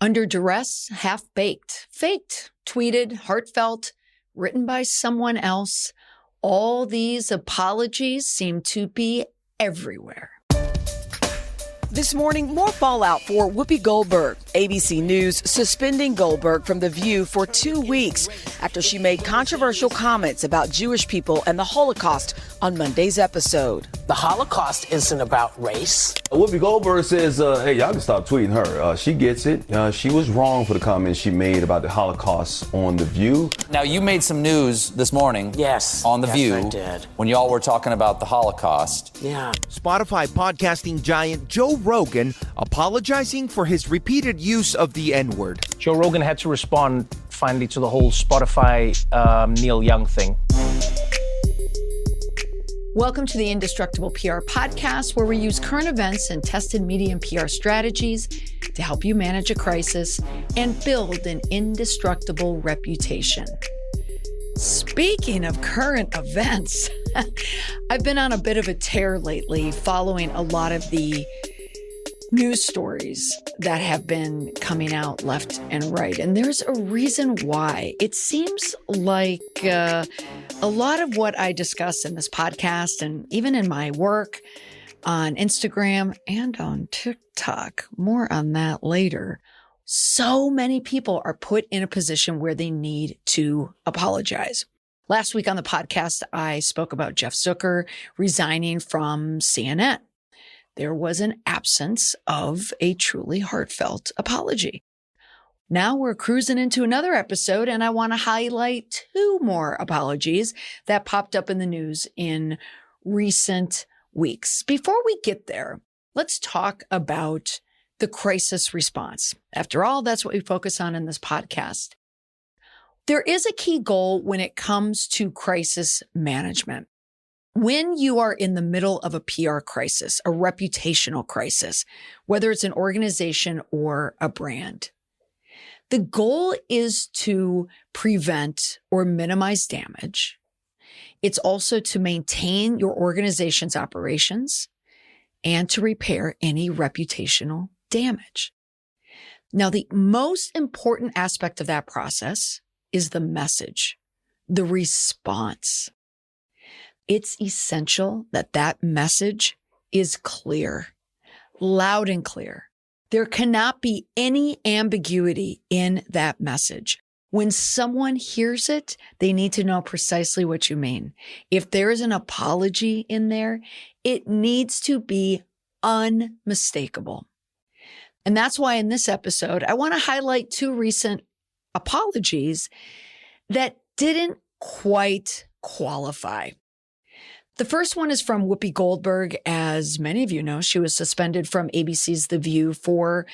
Under duress, half-baked, faked, tweeted, heartfelt, written by someone else. All these apologies seem to be everywhere. This morning, more fallout for Whoopi Goldberg. ABC News suspending Goldberg from The View for 2 weeks after she made controversial comments about Jewish people and the Holocaust on Monday's episode. The Holocaust isn't about race. Whoopi Goldberg says, hey, y'all can stop tweeting her. She gets it. She was wrong for the comments she made about the Holocaust on The View. Now, you made some news this morning. Yes. On The View. I did. When y'all were talking about the Holocaust. Yeah. Spotify podcasting giant Joe Rogan apologizing for his repeated use of the N-word. Joe Rogan had to respond finally to the whole Spotify Neil Young thing. Welcome to the Indestructible PR podcast, where we use current events and tested media and PR strategies to help you manage a crisis and build an indestructible reputation. Speaking of current events, I've been on a bit of a tear lately following a lot of the news stories that have been coming out left and right. And there's a reason why. It seems like a lot of what I discuss in this podcast and even in my work on Instagram and on TikTok, more on that later. So many people are put in a position where they need to apologize. Last week on the podcast, I spoke about Jeff Zucker resigning from CNN. There was an absence of a truly heartfelt apology. Now we're cruising into another episode, and I want to highlight 2 more apologies that popped up in the news in recent weeks. Before we get there, let's talk about the crisis response. After all, that's what we focus on in this podcast. There is a key goal when it comes to crisis management. When you are in the middle of a PR crisis, a reputational crisis, whether it's an organization or a brand, the goal is to prevent or minimize damage. It's also to maintain your organization's operations and to repair any reputational damage. Now, the most important aspect of that process is the message, the response. It's essential that that message is clear, loud and clear. There cannot be any ambiguity in that message. When someone hears it, they need to know precisely what you mean. If there is an apology in there, it needs to be unmistakable. And that's why in this episode, I want to highlight 2 recent apologies that didn't quite qualify. The first one is from Whoopi Goldberg. As many of you know, she was suspended from ABC's The View for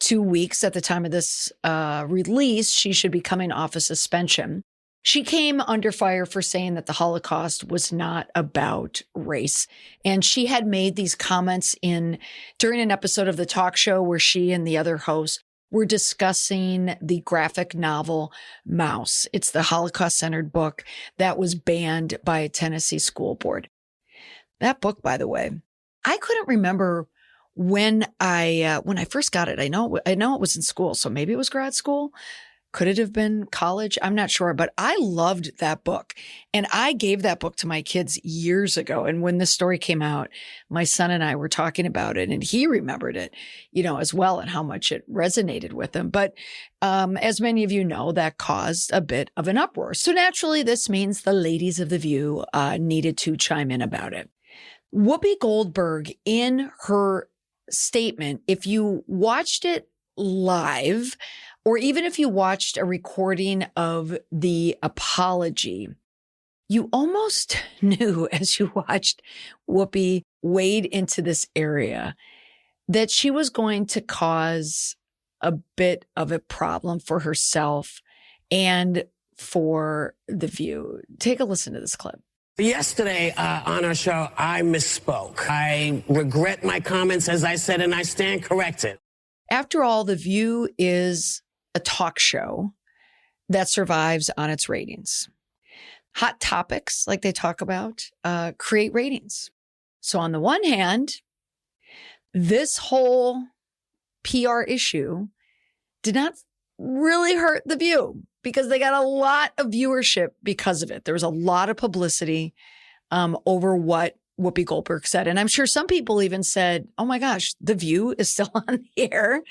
2 weeks. At the time of this release, she should be coming off a suspension. She came under fire for saying that the Holocaust was not about race. And she had made these comments during an episode of the talk show where she and the other hosts were discussing the graphic novel Mouse. It's the Holocaust-centered book that was banned by a Tennessee school board. That book, by the way, I couldn't remember when I first got it. I know it was in school, so maybe it was grad school. Could it have been college? I'm not sure, but I loved that book. And I gave that book to my kids years ago. And when this story came out, my son and I were talking about it, and he remembered it, as well, and how much it resonated with him. But as many of you know, that caused a bit of an uproar. So naturally, this means the ladies of The View needed to chime in about it. Whoopi Goldberg, in her statement, if you watched it live, or even if you watched a recording of the apology, you almost knew as you watched Whoopi wade into this area that she was going to cause a bit of a problem for herself and for The View. Take a listen to this clip. Yesterday on our show, I misspoke. I regret my comments, as I said, and I stand corrected. After all, The View is a talk show that survives on its ratings. Hot topics, like they talk about, create ratings. So on the one hand, this whole PR issue did not really hurt The View because they got a lot of viewership because of it. There was a lot of publicity over what Whoopi Goldberg said. And I'm sure some people even said, oh my gosh, The View is still on the air.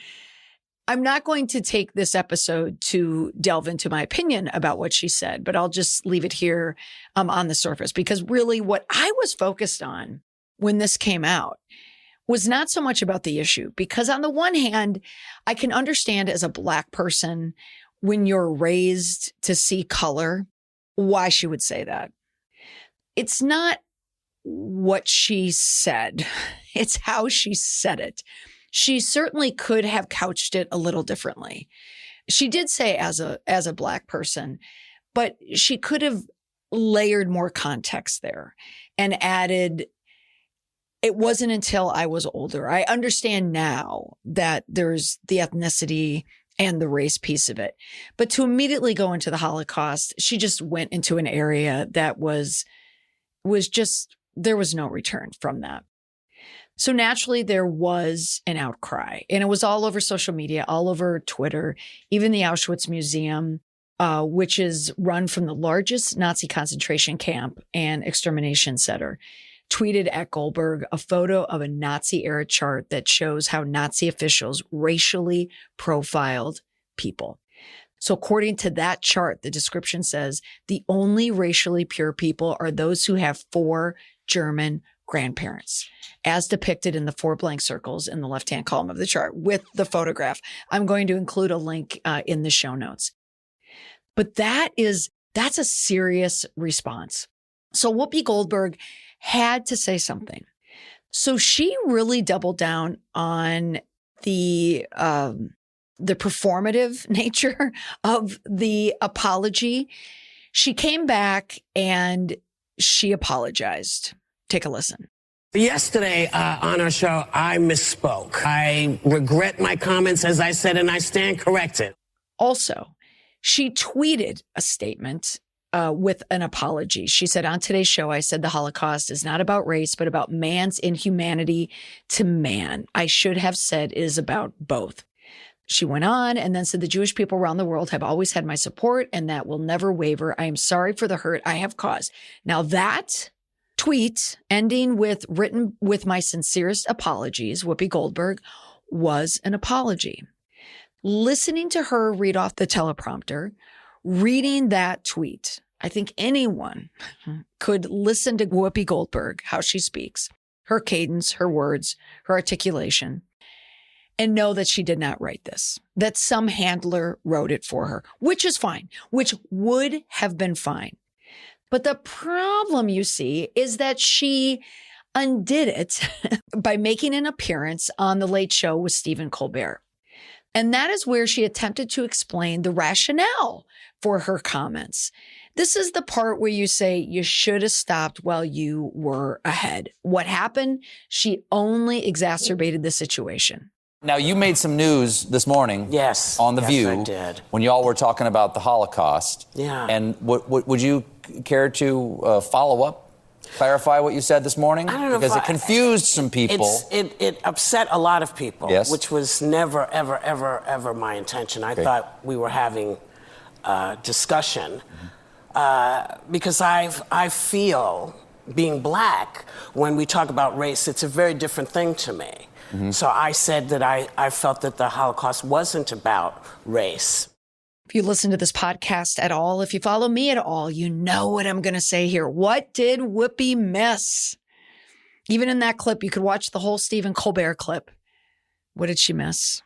I'm not going to take this episode to delve into my opinion about what she said, but I'll just leave it here on the surface, because really what I was focused on when this came out was not so much about the issue, because on the one hand, I can understand as a Black person, when you're raised to see color, why she would say that. It's not what she said. It's how she said it. She certainly could have couched it a little differently. She did say as a Black person, but she could have layered more context there and added, it wasn't until I was older. I understand now that there's the ethnicity and the race piece of it. But to immediately go into the Holocaust, she just went into an area that was just, there was no return from that. So naturally, there was an outcry, and it was all over social media, all over Twitter, even the Auschwitz Museum, which is run from the largest Nazi concentration camp and extermination center, tweeted at Goldberg a photo of a Nazi-era chart that shows how Nazi officials racially profiled people. So according to that chart, the description says the only racially pure people are those who have 4 German grandparents, as depicted in the 4 blank circles in the left-hand column of the chart with the photograph. I'm going to include a link in the show notes. But that's a serious response. So Whoopi Goldberg had to say something. So she really doubled down on the performative nature of the apology. She came back and she apologized. Take a listen. Yesterday on our show, I misspoke. I regret my comments, as I said, and I stand corrected. Also, she tweeted a statement with an apology. She said, on today's show, I said the Holocaust is not about race, but about man's inhumanity to man. I should have said it is about both. She went on and then said, the Jewish people around the world have always had my support, and that will never waver. I am sorry for the hurt I have caused. Now that tweet, ending with written with my sincerest apologies, Whoopi Goldberg, was an apology. Listening to her read off the teleprompter, reading that tweet, I think anyone could listen to Whoopi Goldberg, how she speaks, her cadence, her words, her articulation, and know that she did not write this, that some handler wrote it for her, which is fine, which would have been fine. But the problem, you see, is that she undid it by making an appearance on The Late Show with Stephen Colbert. And that is where she attempted to explain the rationale for her comments. This is the part where you say you should have stopped while you were ahead. What happened? She only exacerbated the situation. Now, you made some news this morning. Yes. On The View. I did. When y'all were talking about the Holocaust. Yeah. And would you care to follow up, clarify what you said this morning? I don't know, because it confused some people. It upset a lot of people, yes, which was never, ever, ever, ever my intention. I thought we were having a discussion because I feel, being Black, when we talk about race, it's a very different thing to me. Mm-hmm. So I said that I felt that the Holocaust wasn't about race. If you listen to this podcast at all, if you follow me at all, you know what I'm going to say here. What did Whoopi miss? Even in that clip, you could watch the whole Stephen Colbert clip. What did she miss?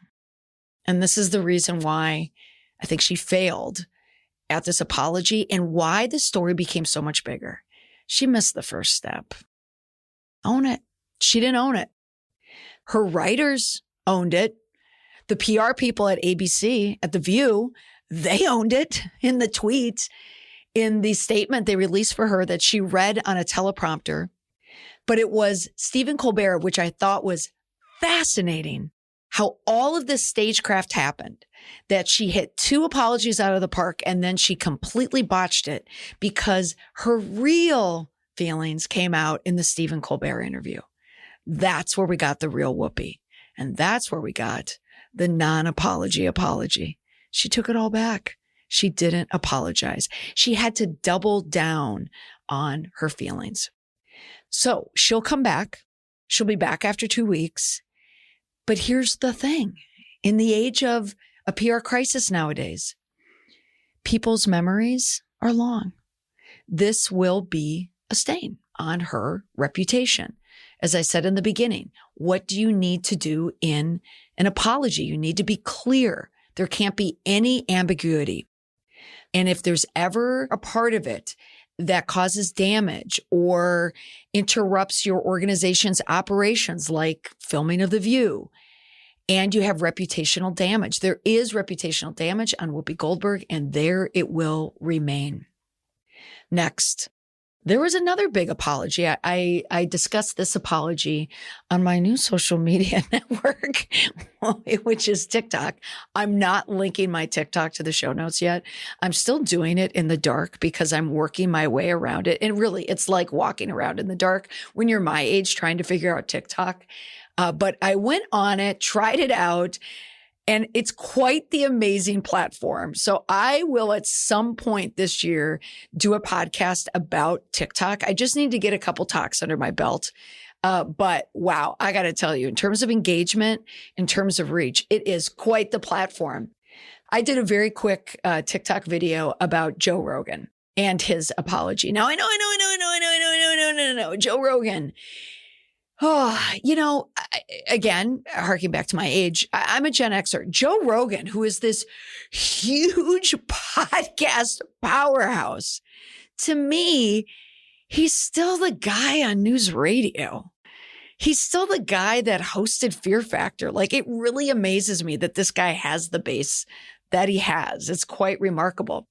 And this is the reason why I think she failed at this apology and why the story became so much bigger. She missed the first step. Own it. She didn't own it. Her writers owned it. The PR people at ABC, at The View, they owned it in the tweet, in the statement they released for her that she read on a teleprompter. But it was Stephen Colbert, which I thought was fascinating, how all of this stagecraft happened, that she hit 2 apologies out of the park and then she completely botched it because her real feelings came out in the Stephen Colbert interview. That's where we got the real Whoopi. And that's where we got the non-apology apology. She took it all back. She didn't apologize. She had to double down on her feelings. So she'll come back. She'll be back after 2 weeks. But here's the thing. In the age of a PR crisis nowadays, people's memories are long. This will be a stain on her reputation. As I said in the beginning, what do you need to do in an apology? You need to be clear. There can't be any ambiguity. And if there's ever a part of it that causes damage or interrupts your organization's operations, like filming of The View, and you have reputational damage, there is reputational damage on Whoopi Goldberg, and there it will remain. Next, there was another big apology. I discussed this apology on my new social media network, which is TikTok. I'm not linking my TikTok to the show notes yet. I'm still doing it in the dark because I'm working my way around it. And really, it's like walking around in the dark when you're my age trying to figure out TikTok. But I went on it, tried it out, and it's quite the amazing platform. So I will at some point this year do a podcast about TikTok. I just need to get a couple talks under my belt. But wow, I got to tell you, in terms of engagement, in terms of reach, it is quite the platform. I did a very quick TikTok video about Joe Rogan and his apology. Now I know. Joe Rogan. Oh, again, harking back to my age, I'm a Gen Xer. Joe Rogan, who is this huge podcast powerhouse, to me, he's still the guy on news radio. He's still the guy that hosted Fear Factor. Like, it really amazes me that this guy has the base that he has. It's quite remarkable.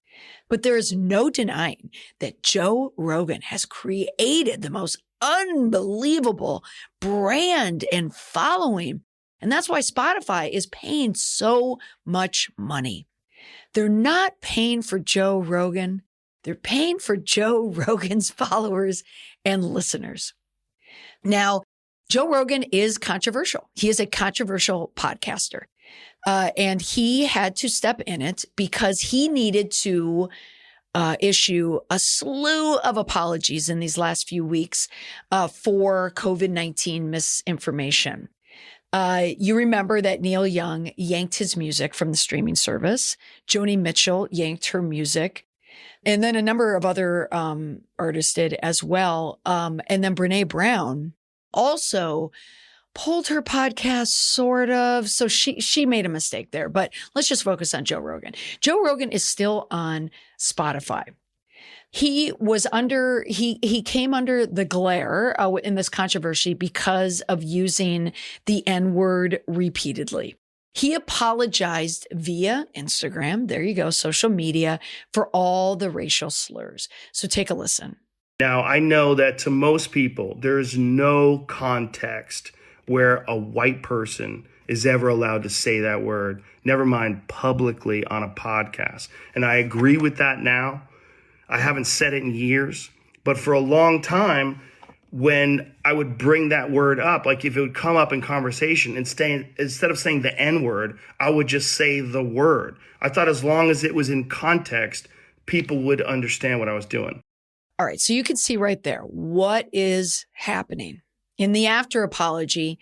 But there is no denying that Joe Rogan has created the most unbelievable brand and following. And that's why Spotify is paying so much money. They're not paying for Joe Rogan. They're paying for Joe Rogan's followers and listeners. Now, Joe Rogan is controversial. He is a controversial podcaster. And he had to step in it because he needed to issue a slew of apologies in these last few weeks for COVID-19 misinformation. You remember that Neil Young yanked his music from the streaming service. Joni Mitchell yanked her music. And then a number of other artists did as well. And then Brene Brown also pulled her podcast, sort of. So she made a mistake there. But let's just focus on Joe Rogan. Joe Rogan is still on Spotify. He came under the glare in this controversy because of using the N-word repeatedly. He apologized via Instagram, there you go, social media, for all the racial slurs. So take a listen. Now, I know that to most people, there is no context where a white person is ever allowed to say that word, never mind publicly on a podcast. And I agree with that now. I haven't said it in years, but for a long time, when I would bring that word up, like if it would come up in conversation, instead of saying the N-word, I would just say the word. I thought as long as it was in context, people would understand what I was doing. All right, so you can see right there what is happening. In the after apology,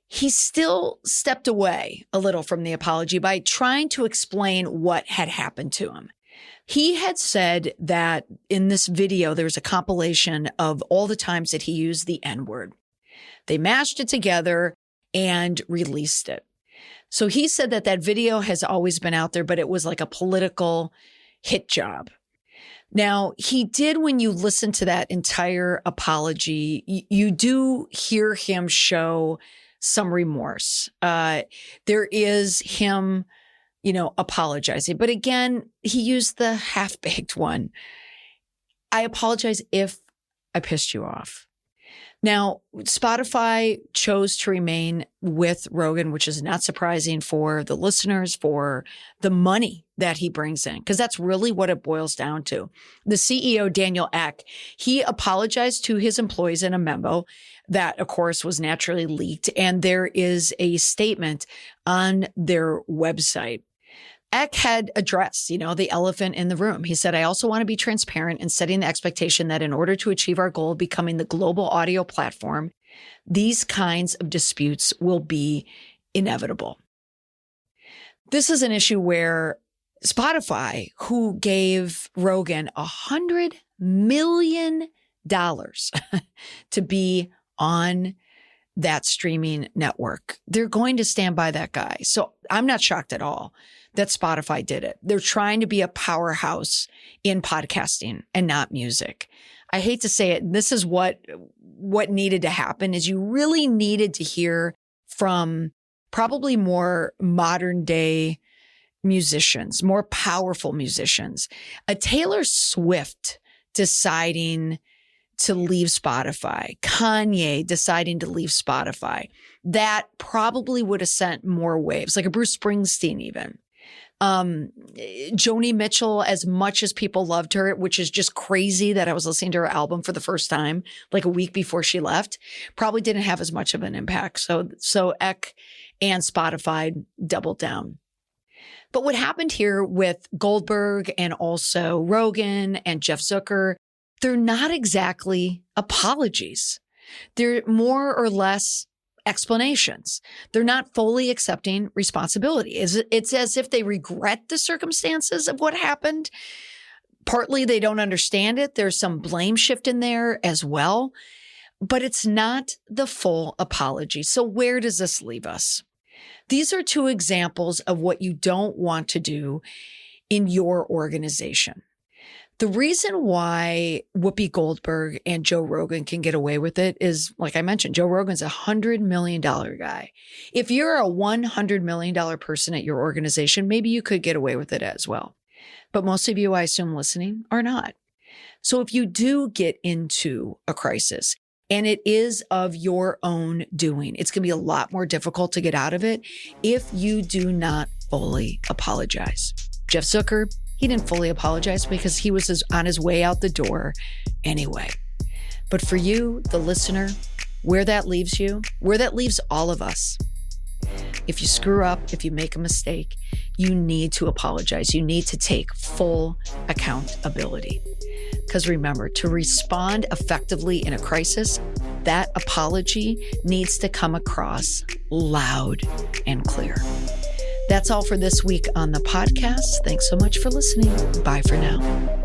he still stepped away a little from the apology by trying to explain what had happened to him. He had said that in this video, there was a compilation of all the times that he used the N-word. They mashed it together and released it. So he said that that video has always been out there, but it was like a political hit job. Now, he did, when you listen to that entire apology, you do hear him show some remorse. There is him, apologizing. But again, he used the half-baked one. I apologize if I pissed you off. Now, Spotify chose to remain with Rogan, which is not surprising for the listeners, for the money that he brings in, because that's really what it boils down to. The CEO, Daniel Ek, he apologized to his employees in a memo that, of course, was naturally leaked. And there is a statement on their website. Ek had addressed, the elephant in the room. He said, I also want to be transparent in setting the expectation that in order to achieve our goal of becoming the global audio platform, these kinds of disputes will be inevitable. This is an issue where Spotify, who gave Rogan $100 million to be on that streaming network, they're going to stand by that guy. So I'm not shocked at all that Spotify did it. They're trying to be a powerhouse in podcasting and not music. I hate to say it. This is what needed to happen is you really needed to hear from probably more modern day musicians, more powerful musicians. A Taylor Swift deciding to leave Spotify, Kanye deciding to leave Spotify, that probably would have sent more waves, like a Bruce Springsteen even. Joni Mitchell, as much as people loved her, which is just crazy that I was listening to her album for the first time, like a week before she left, probably didn't have as much of an impact. So Ek and Spotify doubled down. But what happened here with Goldberg and also Rogan and Jeff Zucker, they're not exactly apologies. They're more or less explanations. They're not fully accepting responsibility. It's as if they regret the circumstances of what happened. Partly they don't understand it. There's some blame shift in there as well, but it's not the full apology. So where does this leave us? These are two examples of what you don't want to do in your organization. The reason why Whoopi Goldberg and Joe Rogan can get away with it is, like I mentioned, Joe Rogan's a $100 million guy. If you're a $100 million person at your organization, maybe you could get away with it as well. But most of you, I assume, listening are not. So if you do get into a crisis and it is of your own doing, it's going to be a lot more difficult to get out of it if you do not fully apologize. Jeff Zucker, he didn't fully apologize because he was on his way out the door anyway. But for you, the listener, where that leaves you, where that leaves all of us, if you screw up, if you make a mistake, you need to apologize. You need to take full accountability. Because remember, to respond effectively in a crisis, that apology needs to come across loud and clear. That's all for this week on the podcast. Thanks so much for listening. Bye for now.